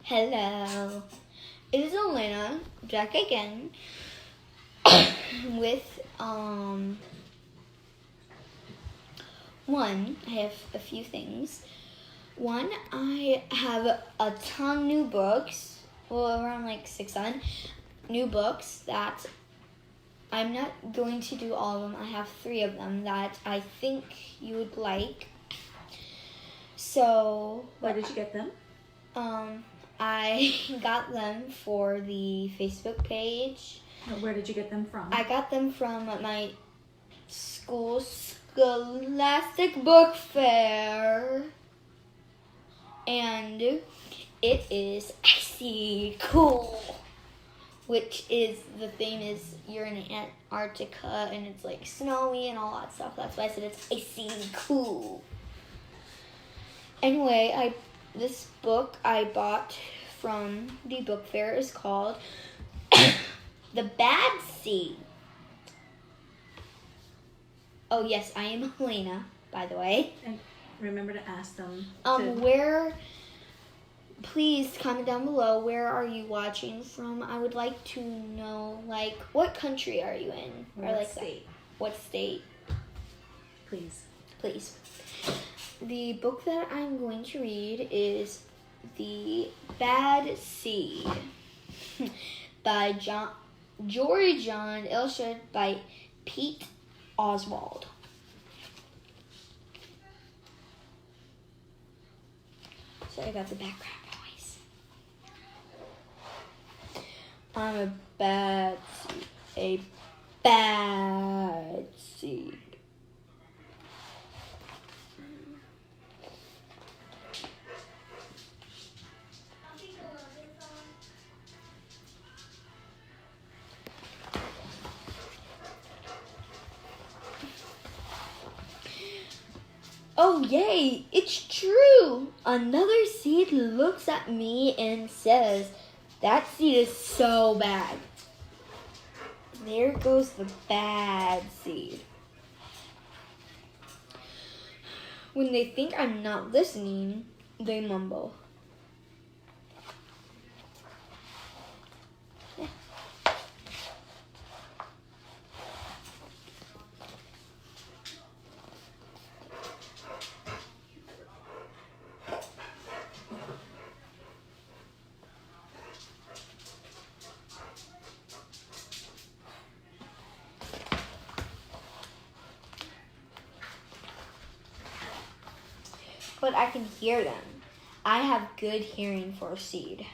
Hello, it is Alaina back again with one. I have a few things. One, I have a ton new books. Well, around like 6 new books that I'm not going to do all of them. I have 3 of them that I think you would like. So, where did you get them? I got them for the Facebook page. Where did you get them from? I got them from my school's Scholastic Book Fair. And it is icy cool. Which is, the theme is you're in Antarctica and it's like snowy and all that stuff. That's why I said it's icy cool. Anyway, this book I bought from the book fair is called The Bad Seed. Oh yes, I am Alaina, by the way. And remember to ask them. Please comment down below, where are you watching from? I would like to know, like, what country are you in? What state? What state? Please. The book that I'm going to read is The Bad Seed by Jory John, illustrated by Pete Oswald. Sorry about the background noise. I'm a bad seed. A bad seed. Oh, yay! It's true! Another seed looks at me and says, that seed is so bad. There goes the bad seed. When they think I'm not listening, they mumble. But I can hear them. I have good hearing for a seed.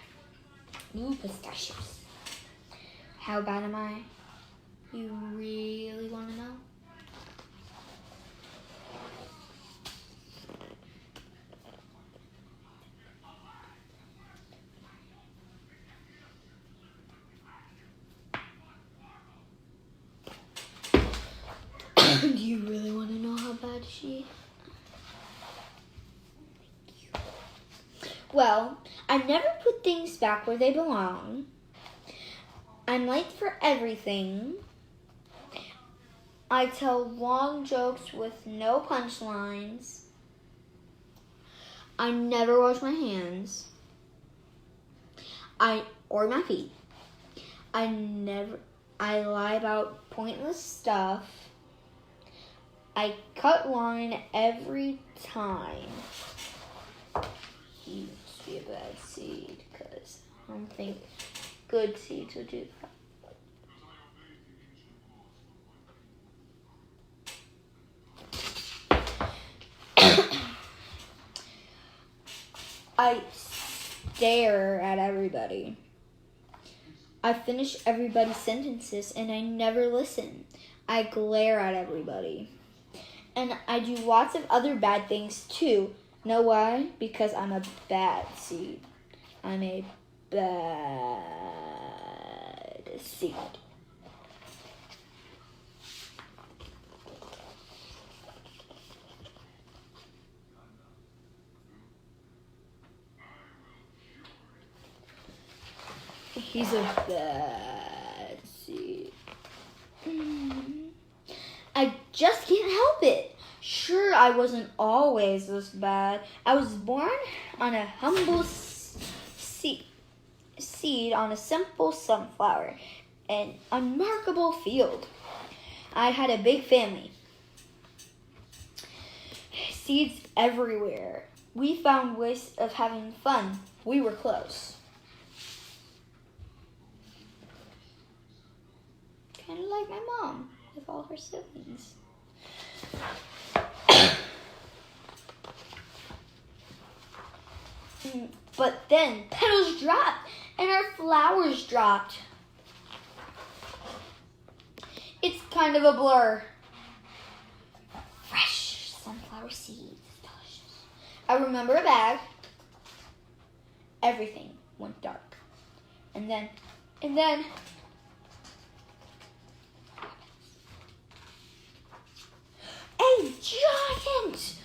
Ooh, pistachios. How bad am I? You really want to know? Do you really want to know how bad she? Well, I never put things back where they belong. I'm late for everything. I tell long jokes with no punchlines. I never wash my hands. Or my feet. I lie about pointless stuff. I cut line every time. You must be a bad seed, because I don't think good seeds would do that. I stare at everybody. I finish everybody's sentences and I never listen. I glare at everybody. And I do lots of other bad things too. Know why? Because I'm a bad seed. I'm a bad seed. He's a bad seed. I just can't help it. Sure, I wasn't always this bad. I was born on a humble seat. seed on a simple sunflower, an unmarkable field. I had a big family. Seeds everywhere. We found ways of having fun. We were close. Kind of like my mom with all her siblings. But then petals dropped and our flowers dropped. It's kind of a blur. Fresh sunflower seeds. Delicious. I remember a bag. Everything went dark. And then a giant!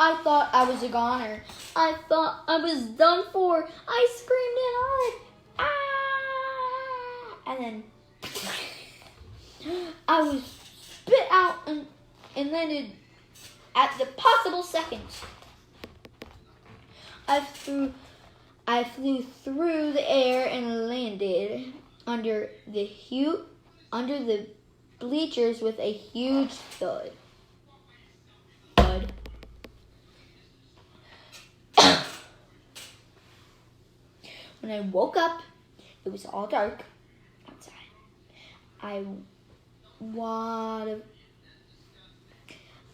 I thought I was a goner. I thought I was done for. I screamed and hollered, ah! And then I was spit out and landed at the possible second. I flew through the air and landed under the bleachers with a huge thud. When I woke up, it was all dark outside. A wad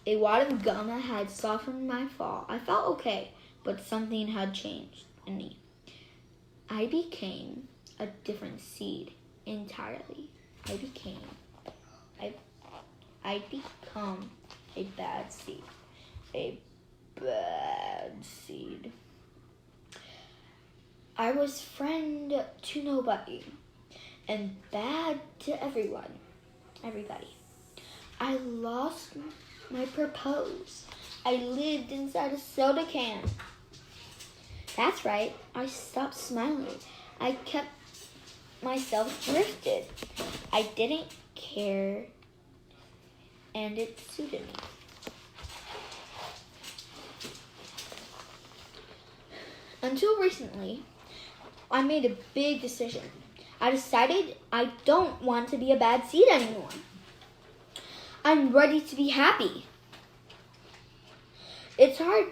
of gum had softened my fall. I felt okay, but something had changed in me. I became a different seed entirely. I'd become a bad seed. A bad seed. I was friend to nobody and bad to everybody. I lost my purpose. I lived inside a soda can. That's right, I stopped smiling. I kept myself drifted. I didn't care, and it suited me. Until recently, I made a big decision. I decided I don't want to be a bad seed anymore. I'm ready to be happy. It's hard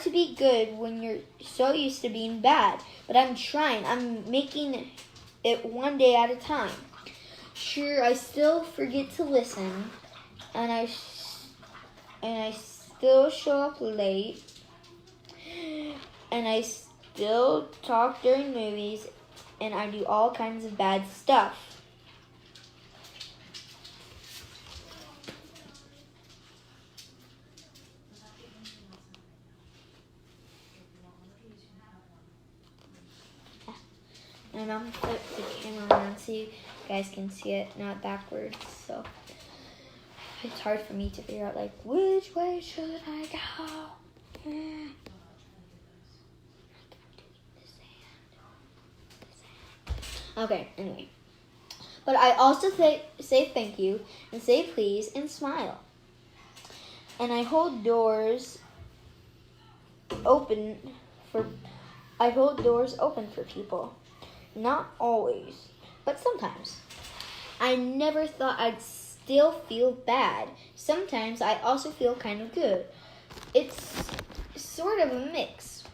to be good when you're so used to being bad, but I'm trying. I'm making it one day at a time. Sure, I still forget to listen, and I still show up late, and I still talk during movies, and I do all kinds of bad stuff. And I'm gonna flip the camera around so you guys can see it, not backwards. So it's hard for me to figure out like which way should I go. Okay, anyway. But I also say thank you and say please and smile. And I hold doors open for people. Not always, but sometimes. I never thought I'd still feel bad. Sometimes I also feel kind of good. It's sort of a mix.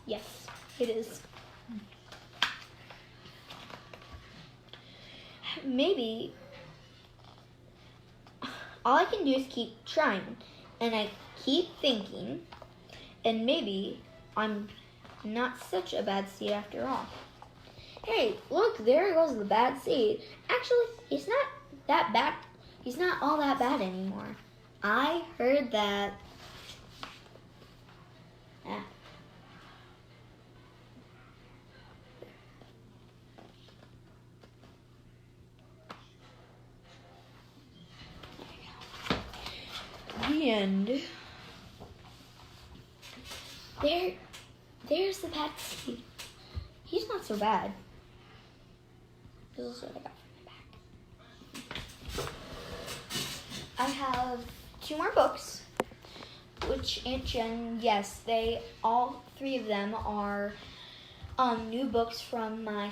Yes, it is. Maybe all I can do is keep trying. And I keep thinking, and maybe I'm not such a bad seed after all. Hey, look, there goes the bad seed. Actually, he's not that bad. He's not all that bad anymore. I heard that. Yeah. The end. There's the bad seed. He's not so bad. This is what I got from my back. I have 2 more books, which Aunt Jen, yes, all 3 of them are new books from my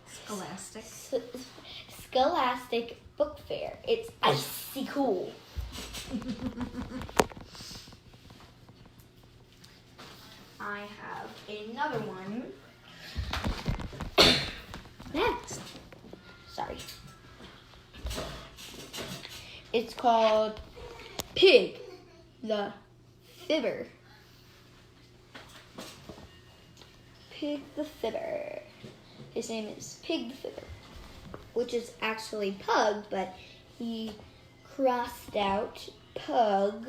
Scholastic Book Fair. It's icy cool. I have another one. Next. Sorry. It's called Pig the Fibber. Pig the Fibber. His name is Pig the Fibber, which is actually Pug, but he crossed out Pug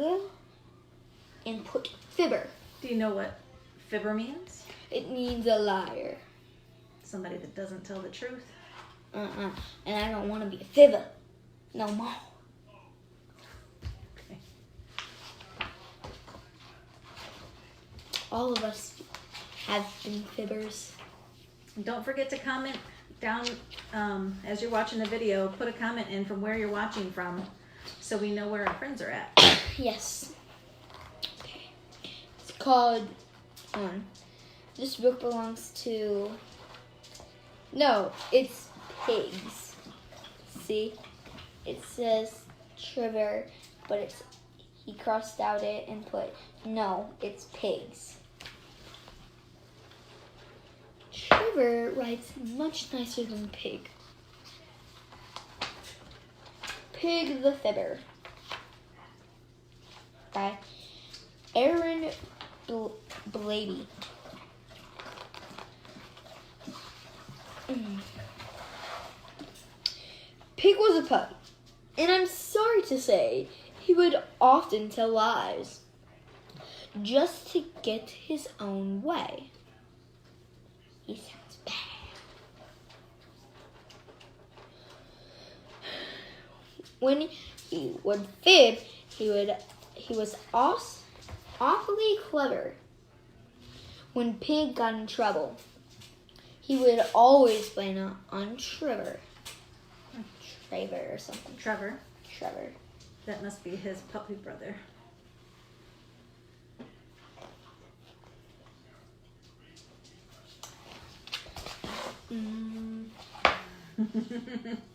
and put Fibber. Do you know what fibber means? It means a liar. Somebody that doesn't tell the truth. And I don't want to be a fibber no more. Okay. All of us have been fibbers. And don't forget to comment down as you're watching the video. Put a comment in from where you're watching from so we know where our friends are at. Yes. Okay. It's called, this book belongs to, no, it's pigs. See? It says Trevor, but he crossed out it and put, no, it's pigs. Trevor writes much nicer than Pig. Pig the Fibber by Aaron Blady. Pig was a pug, and I'm sorry to say he would often tell lies just to get his own way. He sounds bad. When he would fib, he was awfully clever. When Pig got in trouble, he would always blame it on Trevor. Trevor or something. Trevor. That must be his puppy brother.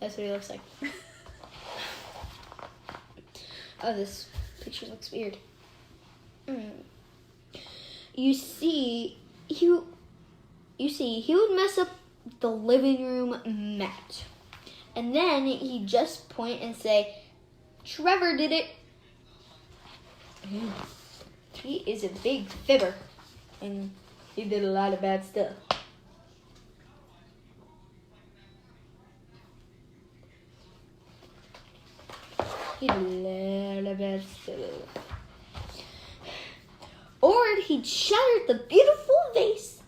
That's what he looks like. Oh, this picture looks weird. You see, he would mess up the living room mat. And then he'd just point and say, Trevor did it. He is a big fibber. And he did a lot of bad stuff. He did a lot of bad stuff. Or he'd shattered the beautiful vase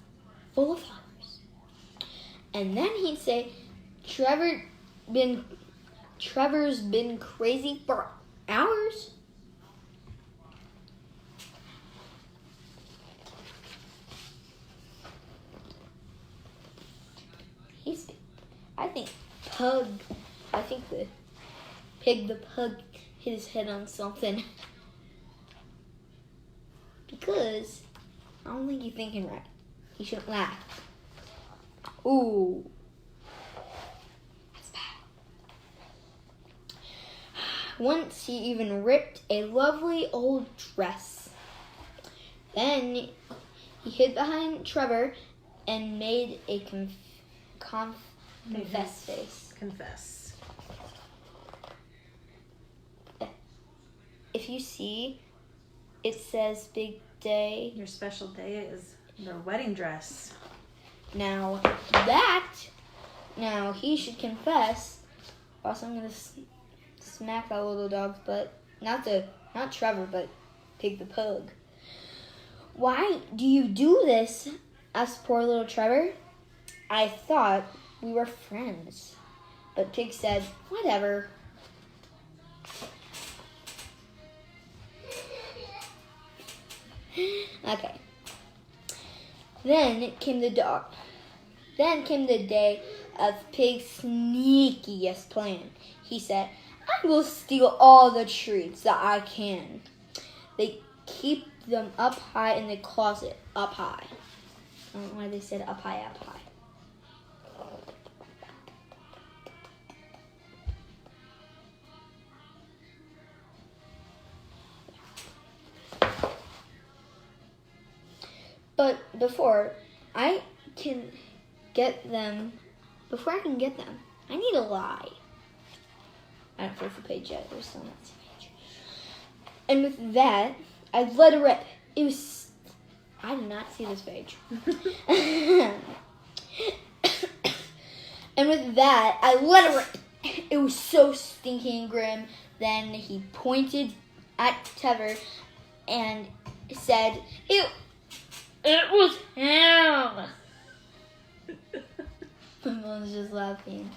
full of flowers. And then he'd say, Trevor's been crazy for hours. I think the Pig the Pug hit his head on something. Because I don't think you're thinking right. You shouldn't laugh. Ooh. That's bad. Once he even ripped a lovely old dress. Then he hid behind Trevor and made a confess face. Confess. If you see, it says big day. Your special day is your wedding dress. Now he should confess, or else I'm gonna smack that little dog's butt. Not Trevor, but Pig the Pug. Why do you do this? Asked poor little Trevor. I thought we were friends. But Pig said, whatever. Okay. Then came the day of Pig's sneakiest plan. He said, I will steal all the treats that I can. They keep them up high in the closet. Up high. I don't know why they said up high, up high. But before I can get them, I need a lie. I don't flip the page yet. There's still not the page. And with that, I let it rip. It was. I did not see this page. And with that, I let it rip. It was so stinking grim. Then he pointed at Trevor and said, "It was him." My mom's just laughing.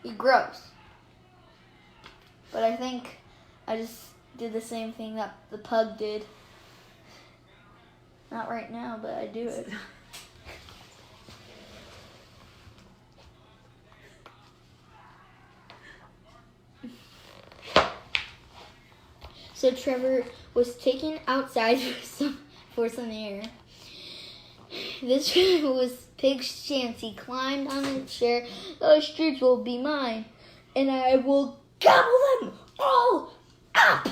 He gross. But I think I just did the same thing that the pug did. Not right now, but I do it. So Trevor was taken outside for some air. This was Pig's chance. He climbed on the chair. "Those treats will be mine, and I will gobble them all up."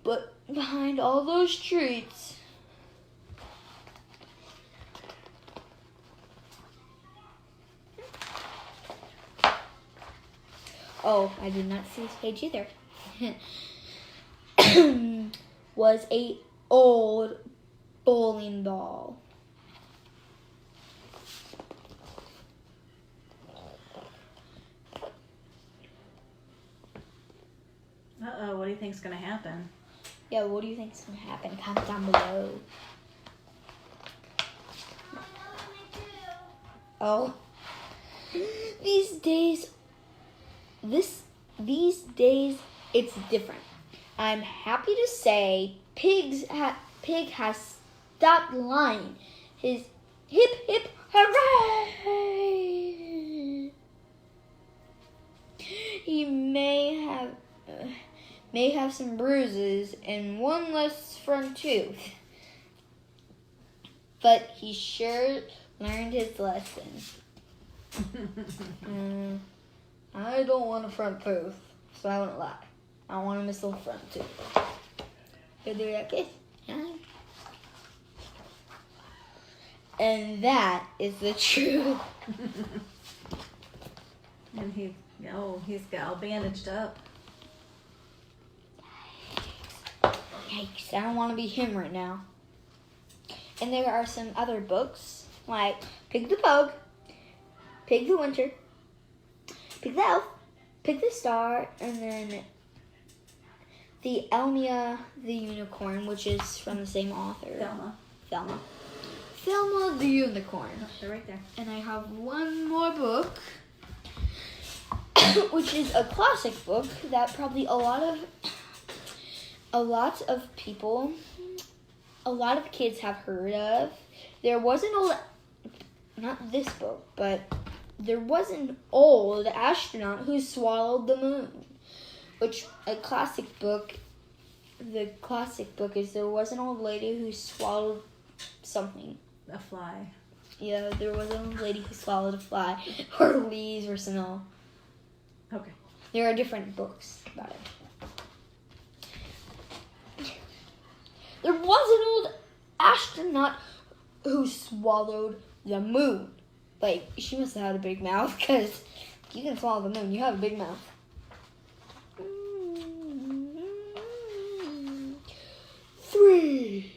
But behind all those treats, oh, I did not see this page either, was a old bowling ball. Uh-oh, what do you think's gonna happen? Yeah, what do you think's gonna happen? Comment down below. Oh, these days it's different. I'm happy to say Pig has stopped lying. His hip hip hooray! He may have some bruises and one less front tooth, but he sure learned his lesson. I don't want a front tooth, so I won't lie. I want a missile front tooth. You do that, kid? Yeah. And that is the truth. And he's got all bandaged up. Yikes, I don't want to be him right now. And there are some other books, like Pig the Pug, Pig the Winter, Pig the Elf, Pig the Star, and then the Elmia the Unicorn, which is from the same author. Thelma the Unicorn. Oh, they're right there. And I have one more book, which is a classic book that probably a lot of kids have heard of. There was not this book, but there was an old astronaut who swallowed the moon, which the classic book is there was an old lady who swallowed something. A fly. Yeah, there was an old lady who swallowed a fly, or leaves, or snow. Okay. There are different books about it. There was an old astronaut who swallowed the moon. Like, she must have had a big mouth, because you can swallow the moon. You have a big mouth. 3,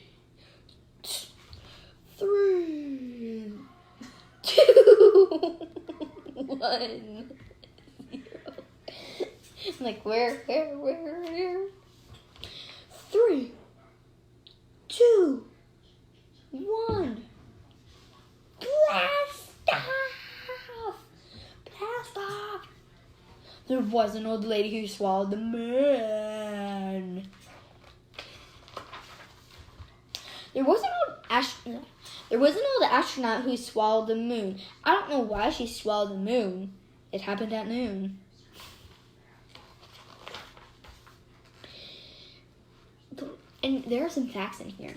2, 1, 0. I'm like, where? 3, 2, 1. Blast off! Blast off! There was an old lady who swallowed the moon. There was an old astronaut who swallowed the moon. I don't know why she swallowed the moon. It happened at noon. And there are some facts in here.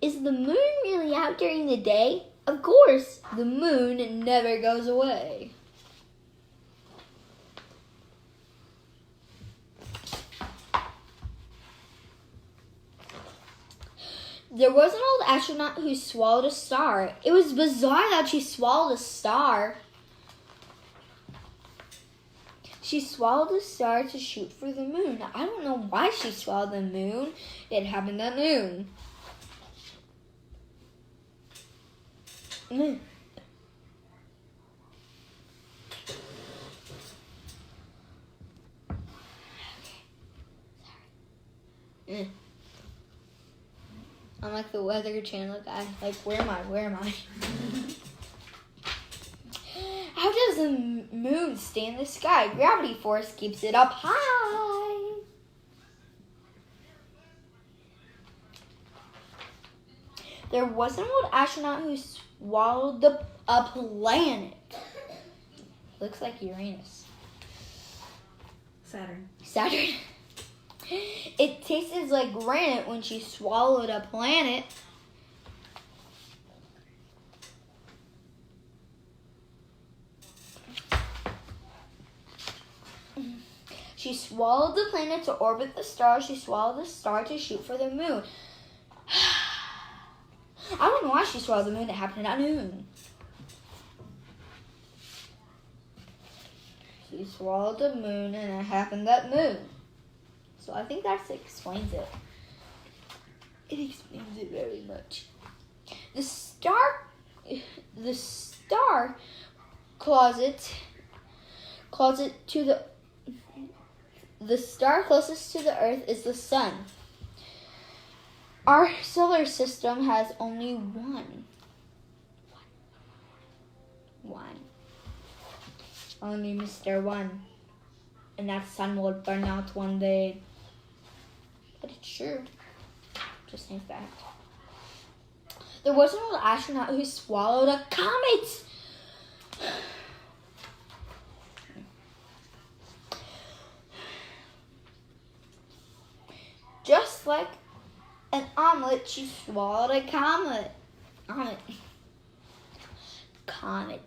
Is the moon really out during the day? Of course, the moon never goes away. There was an old astronaut who swallowed a star. It was bizarre that she swallowed a star. She swallowed a star to shoot for the moon. I don't know why she swallowed the moon. It happened at noon. I'm like the Weather Channel guy. Like, where am I? How does the moon stay in the sky? Gravity force keeps it up high. There was an old astronaut who swallowed a planet. Looks like Uranus. Saturn. It tasted like granite when she swallowed a planet. She swallowed the planet to orbit the star. She swallowed the star to shoot for the moon. I don't know why she swallowed the moon. It happened at noon. She swallowed the moon and it happened at noon. So I think that explains it. It explains it very much. The star closet to the star closest to the Earth is the sun. Our solar system has only one. Only Mr. One. And that sun will burn out one day. But it's true. Just think that. There was an old astronaut who swallowed a comet. Just like an omelet, she swallowed a comet. Comet.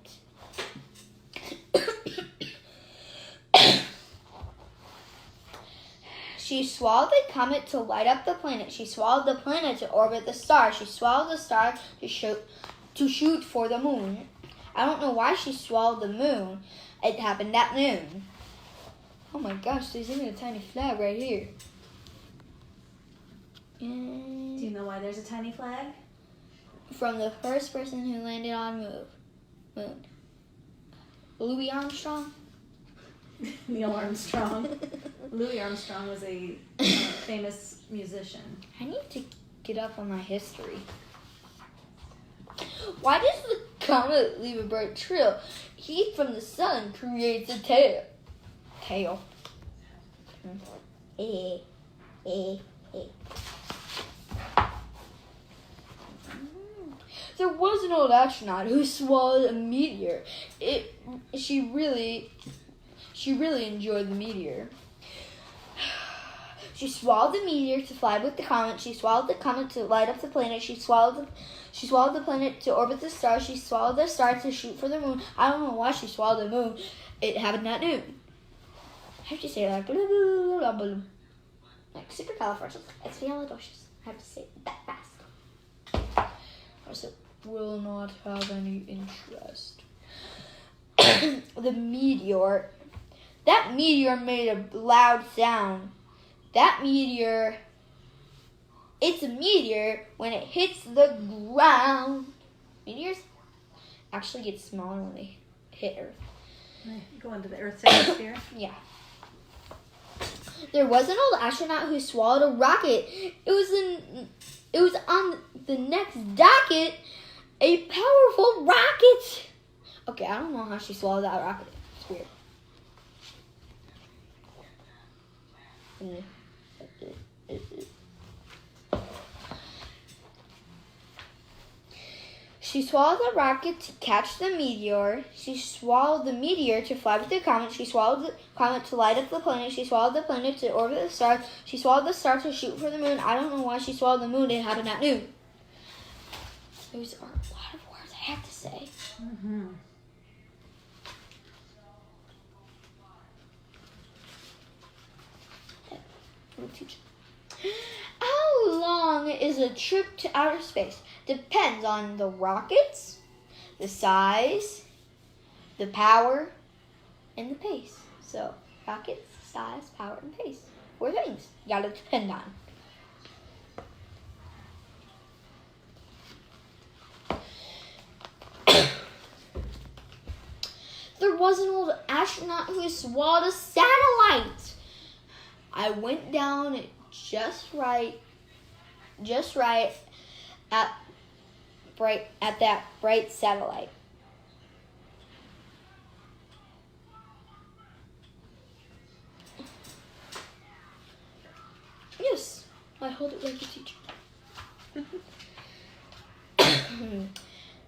She swallowed the comet to light up the planet. She swallowed the planet to orbit the star. She swallowed the star to shoot for the moon. I don't know why she swallowed the moon. It happened at noon. Oh my gosh, there's even a tiny flag right here. Do you know why there's a tiny flag? From the first person who landed on moon. Louis Armstrong? Neil Armstrong. Louis Armstrong was a famous musician. I need to get up on my history. Why does the comet leave a bright trail? Heat from the sun creates a tail. There was an old astronaut who swallowed a meteor. She really enjoyed the meteor. She swallowed the meteor to fly with the comet. She swallowed the comet to light up the planet. She swallowed the planet to orbit the star. She swallowed the star to shoot for the moon. I don't know why she swallowed the moon. It happened at noon. How do you say it? Like, blah, blah, blah, blah, blah. Like supercalifragilisticexpialidocious. I have to say it that fast. Or else it will not have any interest. The meteor. That meteor made a loud sound. That meteor, it's a meteor when it hits the ground. Meteors actually get smaller when they hit Earth. They go into the Earth's atmosphere. Yeah. There was an old astronaut who swallowed a rocket. It was on the next docket, a powerful rocket. Okay, I don't know how she swallowed that rocket. It's weird. She swallowed the rocket to catch the meteor. She swallowed the meteor to fly with the comet. She swallowed the comet to light up the planet. She swallowed the planet to orbit the star. She swallowed the star to shoot for the moon. I don't know why she swallowed the moon. It happened at noon. Those are a lot of words I have to say. Mm-hmm. We'll teach. How long is a trip to outer space? Depends on the rockets, the size, the power, and the pace. So, rockets, size, power, and pace. 4 things you gotta depend on. There was an old astronaut who swallowed a satellite. I went down just right at that bright satellite. Yes, I hold it like a teacher.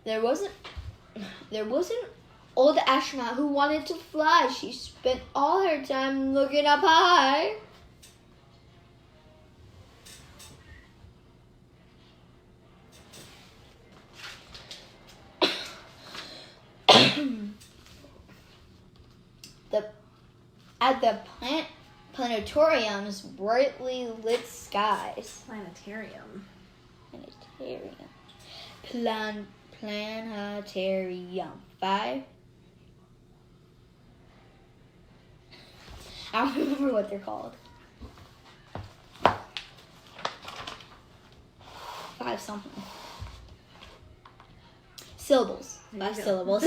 There was an old astronaut who wanted to fly. She spent all her time looking up high. At the planetarium's brightly lit skies. Planetarium. Planetarium. 5. I don't remember what they're called. 5 something. Syllables. 5 syllables.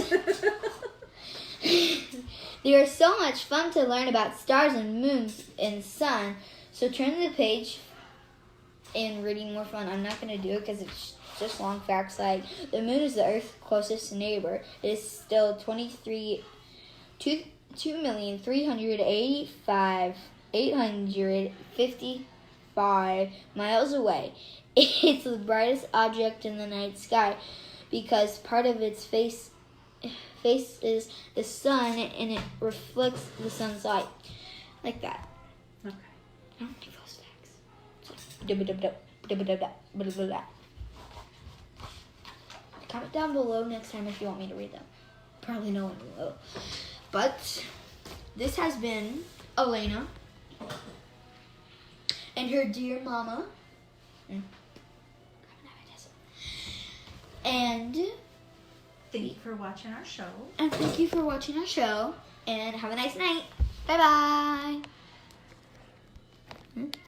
They are so much fun to learn about stars and moons and sun. So turn to the page and reading more fun. I'm not going to do it because it's just long facts like the moon is the Earth's closest neighbor. It is still 2,385,855 miles away. It's the brightest object in the night sky because part of its face is the sun and it reflects the sun's light. Like that. Okay. I don't need those facts. Comment down below next time if you want me to read them. Probably no one will. But this has been Alaina and her dear mama. And Thank you for watching our show. And thank you for watching our show. And have a nice night. Bye-bye.